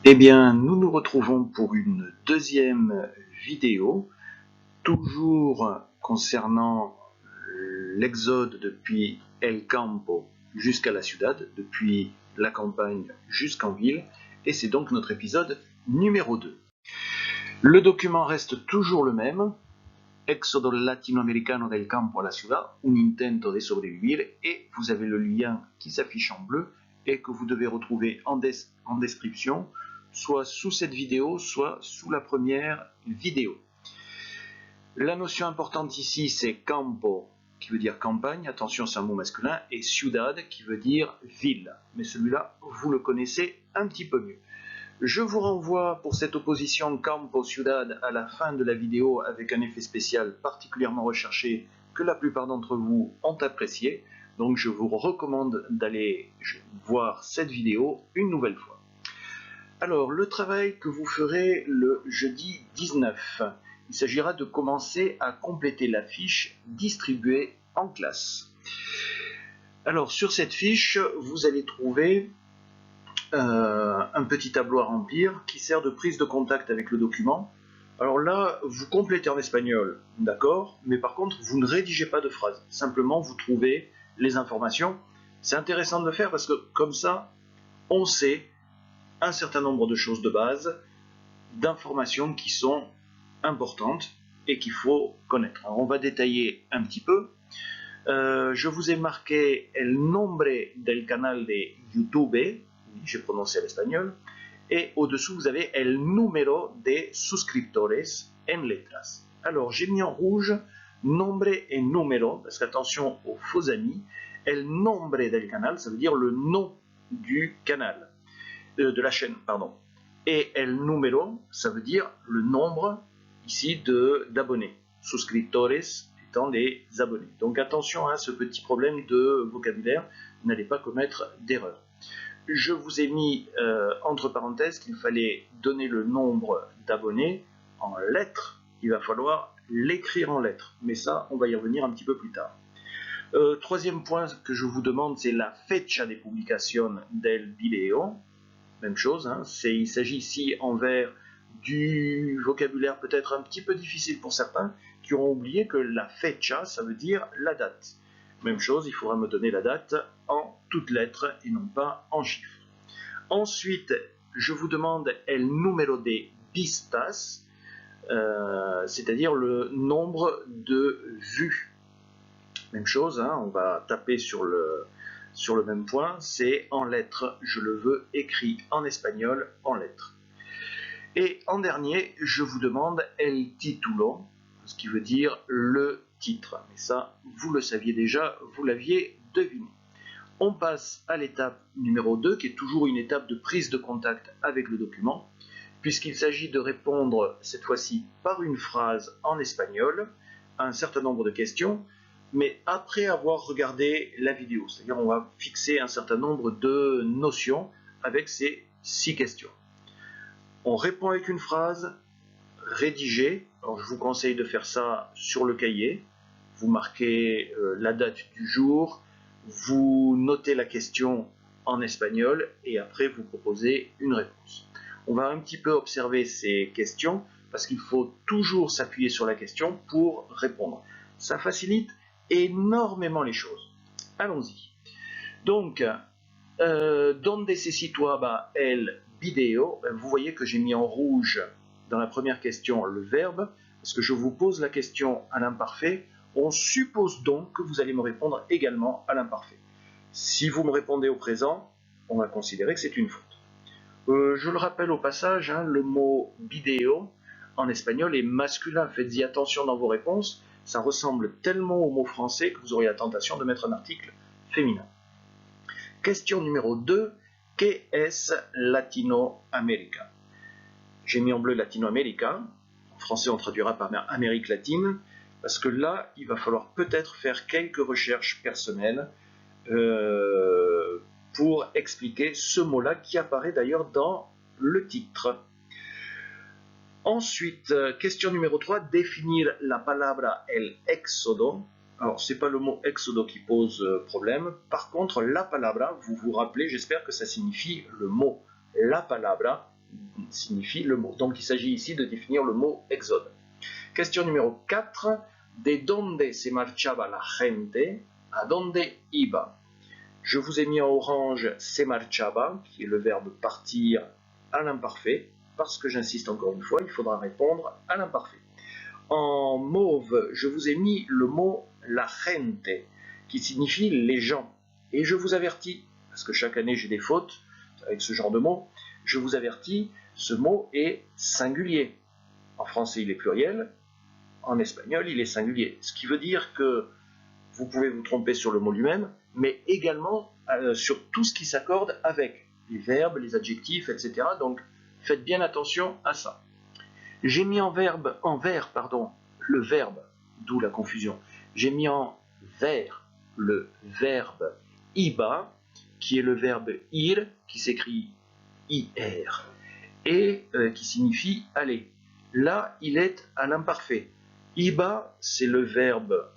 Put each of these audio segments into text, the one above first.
Eh bien, nous nous retrouvons pour une deuxième vidéo, toujours concernant l'exode depuis El Campo jusqu'à la Ciudad, depuis la campagne jusqu'en ville, et c'est donc notre épisode numéro 2. Le document reste toujours le même, Éxodo latinoamericano del campo a la ciudad, un intento de sobrevivir, et vous avez le lien qui s'affiche en bleu et que vous devez retrouver en description, soit sous cette vidéo, soit sous la première vidéo. La notion importante ici, c'est campo, qui veut dire campagne, attention c'est un mot masculin, et ciudad, qui veut dire ville. Mais celui-là, vous le connaissez un petit peu mieux. Je vous renvoie pour cette opposition campo-ciudad à la fin de la vidéo avec un effet spécial particulièrement recherché que la plupart d'entre vous ont apprécié. Donc je vous recommande d'aller voir cette vidéo une nouvelle fois. Alors, le travail que vous ferez le jeudi 19, il s'agira de commencer à compléter la fiche distribuée en classe. Alors, sur cette fiche, vous allez trouver un petit tableau à remplir qui sert de prise de contact avec le document. Alors là, vous complétez en espagnol, d'accord, mais par contre, vous ne rédigez pas de phrases. Simplement, vous trouvez les informations. C'est intéressant de le faire parce que comme ça, on sait un certain nombre de choses de base, d'informations qui sont importantes et qu'il faut connaître. Alors on va détailler un petit peu. Je vous ai marqué el nombre del canal de YouTube, j'ai prononcé à l'espagnol, et au-dessous vous avez el número de suscriptores en letras. Alors j'ai mis en rouge nombre et número, parce qu'attention aux faux amis, el nombre del canal, ça veut dire le nom du canal, de la chaîne, pardon. Et el número, ça veut dire le nombre ici d'abonnés. Suscriptores étant les abonnés. Donc attention à ce petit problème de vocabulaire, n'allez pas commettre d'erreur. Je vous ai mis entre parenthèses qu'il fallait donner le nombre d'abonnés en lettres. Il va falloir l'écrire en lettres, mais ça, on va y revenir un petit peu plus tard. Troisième point que je vous demande, c'est la fecha de publicación del video. Même chose, hein, il s'agit ici en vert du vocabulaire peut-être un petit peu difficile pour certains qui auront oublié que la fecha, ça veut dire la date. Même chose, il faudra me donner la date en toutes lettres et non pas en chiffres. Ensuite, je vous demande el número de vistas, c'est-à-dire le nombre de vues. Même chose, hein, on va taper sur le même point, c'est en lettres, je le veux écrit en espagnol en lettres. Et en dernier, je vous demande el título, ce qui veut dire le titre. Mais ça, vous le saviez déjà, vous l'aviez deviné. On passe à l'étape numéro 2, qui est toujours une étape de prise de contact avec le document, puisqu'il s'agit de répondre cette fois-ci par une phrase en espagnol à un certain nombre de questions, mais après avoir regardé la vidéo. C'est-à-dire on va fixer un certain nombre de notions avec ces 6 questions. On répond avec une phrase rédigée. Alors je vous conseille de faire ça sur le cahier. Vous marquez la date du jour, vous notez la question en espagnol et après vous proposez une réponse. On va un petit peu observer ces questions parce qu'il faut toujours s'appuyer sur la question pour répondre. Ça facilite énormément les choses. Allons-y. Donc, donde se situaba el video? Vous voyez que j'ai mis en rouge dans la première question le verbe, parce que je vous pose la question à l'imparfait. On suppose donc que vous allez me répondre également à l'imparfait. Si vous me répondez au présent, on va considérer que c'est une faute. Je le rappelle au passage, hein, le mot video en espagnol est masculin. Faites-y attention dans vos réponses. Ça ressemble tellement au mot français que vous aurez la tentation de mettre un article féminin. Question numéro 2. ¿Qué es Latinoamérica? J'ai mis en bleu Latinoamérica. En français, on traduira par Amérique latine. Parce que là, il va falloir peut-être faire quelques recherches personnelles pour expliquer ce mot-là qui apparaît d'ailleurs dans le titre. Ensuite, question numéro 3, définir la palabra el éxodo. Alors, ce n'est pas le mot éxodo qui pose problème. Par contre, la palabra, vous vous rappelez, j'espère que ça signifie le mot. La palabra signifie le mot. Donc il s'agit ici de définir le mot exode. Question numéro 4. De donde se marchaba la gente, a donde iba? Je vous ai mis en orange se marchaba, qui est le verbe partir à l'imparfait, parce que j'insiste encore une fois, il faudra répondre à l'imparfait. En mauve, je vous ai mis le mot la gente, qui signifie les gens. Et je vous avertis, parce que chaque année j'ai des fautes avec ce genre de mot, je vous avertis, ce mot est singulier. En français, il est pluriel, en espagnol, il est singulier. Ce qui veut dire que vous pouvez vous tromper sur le mot lui-même, mais également sur tout ce qui s'accorde avec les verbes, les adjectifs, etc. Donc, faites bien attention à ça. J'ai mis en vert, le verbe, d'où la confusion. J'ai mis en vert le verbe iba, qui est le verbe ir, qui s'écrit ir, et qui signifie aller. Là, il est à l'imparfait. Iba, c'est le verbe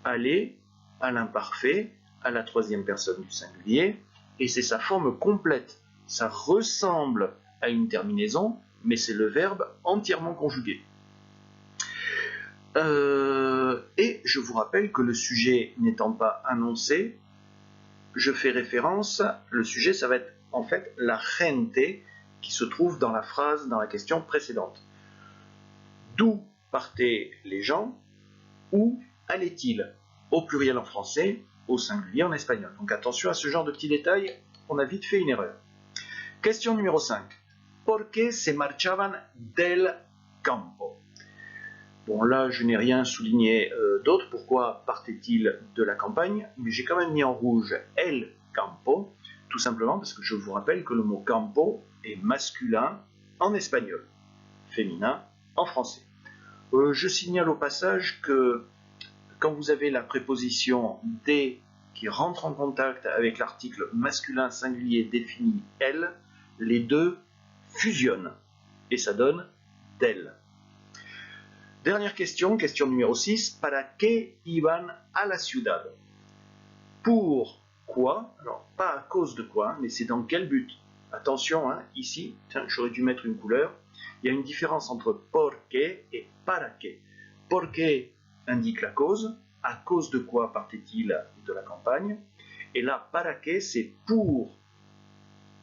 aller à l'imparfait, à la troisième personne du singulier, et c'est sa forme complète. Ça ressemble à une terminaison, mais c'est le verbe entièrement conjugué. Et je vous rappelle que le sujet n'étant pas annoncé, je fais référence, le sujet ça va être en fait la gente qui se trouve dans la phrase, dans la question précédente. D'où partaient les gens? Où allaient-ils? Au pluriel en français, au singulier en espagnol. Donc attention à ce genre de petits détails, on a vite fait une erreur. Question numéro 5. ¿Por qué se marchaban del campo? Bon, là, je n'ai rien souligné d'autre. Pourquoi partait-il de la campagne? Mais j'ai quand même mis en rouge el campo, tout simplement parce que je vous rappelle que le mot campo est masculin en espagnol, féminin en français. Je signale au passage que quand vous avez la préposition des qui rentre en contact avec l'article masculin singulier défini el, les deux fusionnent et ça donne del. Dernière question, question numéro 6. ¿Para qué iban a la ciudad? Pourquoi? Alors, pas à cause de quoi, mais c'est dans quel but? Attention, hein, ici, j'aurais dû mettre une couleur. Il y a une différence entre por qué et para qué. Por qué indique la cause. À cause de quoi partait-il de la campagne? Et là, para qué, c'est pour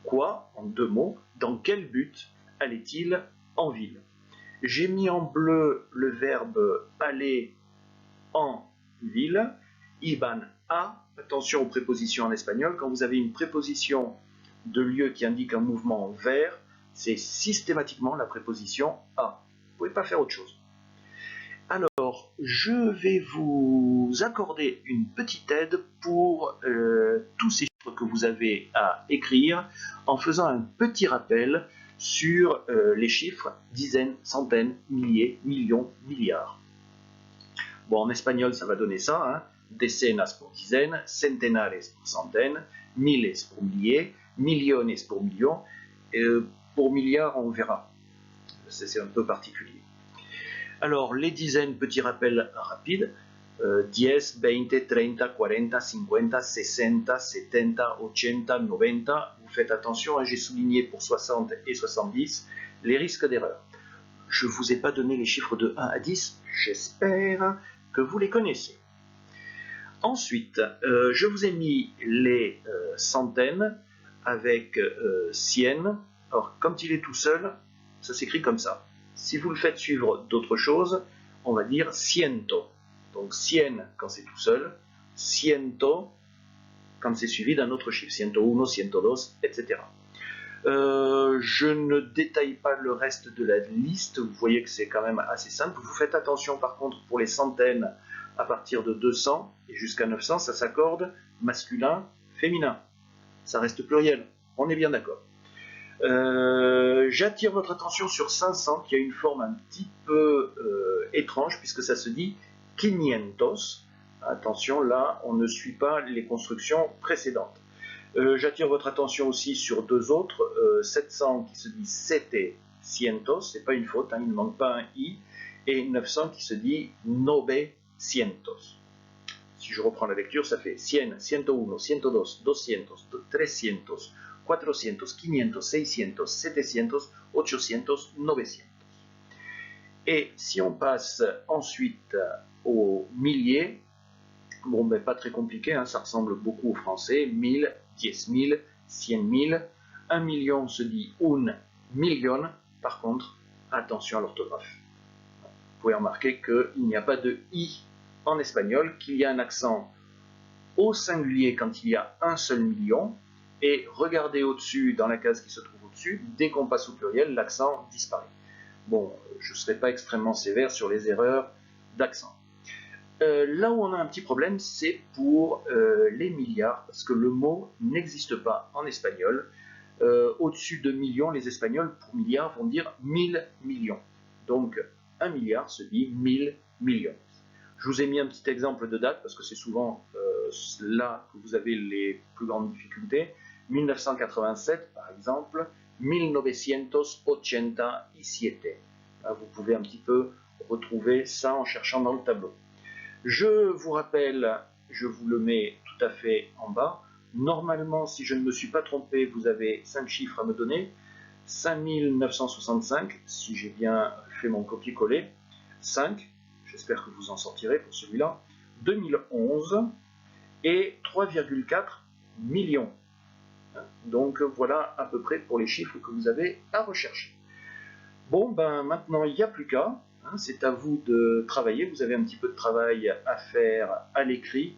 quoi, en deux mots, dans quel but allait-il en ville? J'ai mis en bleu le verbe aller en ville, iban a, attention aux prépositions en espagnol, quand vous avez une préposition de lieu qui indique un mouvement vers, c'est systématiquement la préposition a. Vous ne pouvez pas faire autre chose. Alors, je vais vous accorder une petite aide pour tous ces chiffres que vous avez à écrire en faisant un petit rappel sur les chiffres dizaines, centaines, milliers, millions, milliards. Bon, en espagnol, ça va donner ça, hein. Decenas pour dizaines, centenares pour centaines, miles pour milliers, millones pour millions, pour milliards, on verra. C'est un peu particulier. Alors, les dizaines, petit rappel rapide, 10, 20, 30, 40, 50, 60, 70, 80, 90. Vous faites attention, hein, j'ai souligné pour 60 et 70 les risques d'erreur. Je ne vous ai pas donné les chiffres de 1 à 10, j'espère que vous les connaissez. Ensuite, je vous ai mis les centaines avec cien. Alors, quand il est tout seul, ça s'écrit comme ça. Si vous le faites suivre d'autres choses, on va dire ciento. Donc cien quand c'est tout seul, ciento quand c'est suivi d'un autre chiffre, 101, 102, etc. Je ne détaille pas le reste de la liste, vous voyez que c'est quand même assez simple. Vous faites attention par contre pour les centaines à partir de 200 et jusqu'à 900, ça s'accorde masculin, féminin. Ça reste pluriel, on est bien d'accord. J'attire votre attention sur 500 qui a une forme un petit peu étrange puisque ça se dit quinientos. Attention, là on ne suit pas les constructions précédentes. J'attire votre attention aussi sur deux autres, 700 qui se dit setecientos, c'est pas une faute, hein, il ne manque pas un i, et 900 qui se dit novecientos. Si je reprends la lecture, ça fait 100, 101, 102, 200, 300, 400, 500, 600, 700, 800, 900. Et si on passe ensuite aux milliers, bon, ben pas très compliqué, hein, ça ressemble beaucoup au français, 1000, 10 000, 100 000, 1 million se dit un million, par contre, attention à l'orthographe. Vous pouvez remarquer qu'il n'y a pas de i en espagnol, qu'il y a un accent au singulier quand il y a un seul million, et regardez au-dessus, dans la case qui se trouve au-dessus, dès qu'on passe au pluriel, l'accent disparaît. Bon, je ne serai pas extrêmement sévère sur les erreurs d'accent. Là où on a un petit problème, c'est pour les milliards, parce que le mot n'existe pas en espagnol. Au-dessus de millions, les Espagnols, pour milliards, vont dire 1000 millions. Donc, 1 milliard se dit 1000 millions. Je vous ai mis un petit exemple de date, parce que c'est souvent là que vous avez les plus grandes difficultés. 1987, par exemple, 1987. Vous pouvez un petit peu retrouver ça en cherchant dans le tableau. Je vous rappelle, je vous le mets tout à fait en bas. Normalement, si je ne me suis pas trompé, vous avez 5 chiffres à me donner. 5965, si j'ai bien fait mon copier-coller. 5, j'espère que vous en sortirez pour celui-là. 2011 et 3,4 millions. Donc voilà à peu près pour les chiffres que vous avez à rechercher. Bon, ben maintenant il n'y a plus qu'à, hein, c'est à vous de travailler, vous avez un petit peu de travail à faire à l'écrit,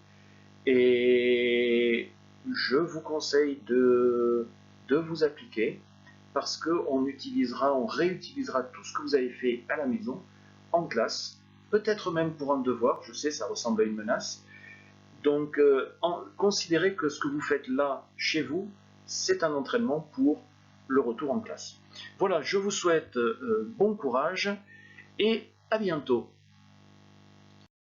et je vous conseille de vous appliquer, parce qu'on réutilisera tout ce que vous avez fait à la maison, en classe, peut-être même pour un devoir, je sais, ça ressemble à une menace. Donc, considérez que ce que vous faites là, chez vous, c'est un entraînement pour le retour en classe. Voilà, je vous souhaite bon courage et à bientôt.